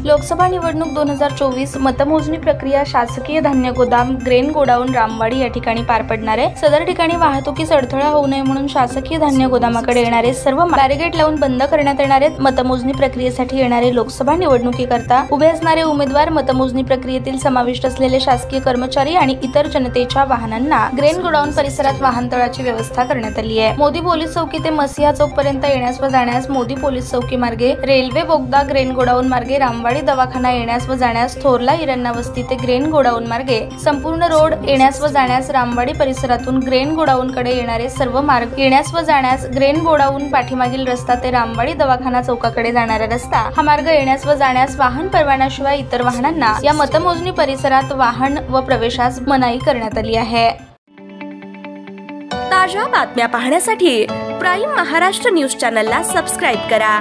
लोकसभा निवडणूक 2024 मतमोजणी प्रक्रिया शासकीय धान्य गोदाम ग्रेन गोडाऊन रामवाडी या ठिकाणी पार पडणार आहे। सदर ठिकाणी वाहतुकीस अडथळा होऊ नये म्हणून शासकीय धान्य गोदामाकडे येणारे सर्व बॅरिगेट लावून बंद करण्यात येणार आहेत। मतमोजणी प्रक्रियेसाठी येणारे लोकसभा निवडणुकीकरता उभे असणारे उमेदवार, मतमोजणी प्रक्रियेतील समाविष्ट असलेले शासकीय कर्मचारी आणि इतर जनतेच्या वाहनांना ग्रेन गोडाऊन परिसरात वाहनतळाची व्यवस्था करण्यात आली आहे। मोदी पोलीस चौकी ते मसिहा चौक पर्यंत येण्यास व जाण्यास मोदी पोलीस चौकी मार्गे, रेल्वे बोगदा ग्रेन गोडाऊन मार्गे रामवाडी दवाखाना येण्यास व जाण्यास, थोरला इराणा वस्ती ते ग्रेन गोडाऊन मार्गे संपूर्ण रोड येण्यास व जाण्यास, रामवाडी परिसरातून ग्रेन गोडाऊन कडे येणारे सर्व मार्ग येण्यास व जाण्यास, ग्रेन गोडाऊन पाठीमागील रस्ता ते रामवाडी दवाखाना चौकाकडे जाणारा रस्ता हा मार्ग येण्यास व जाण्यास वाहन परवान्याशिवाय इतर वाहनांना या मतमोजणी परिसरात वाहन व प्रवेशास मनाई करण्यात आली आहे। ताज्या बातम्या पाहण्यासाठी प्राईम महाराष्ट्र न्यूज चॅनलला सबस्क्राईब करा।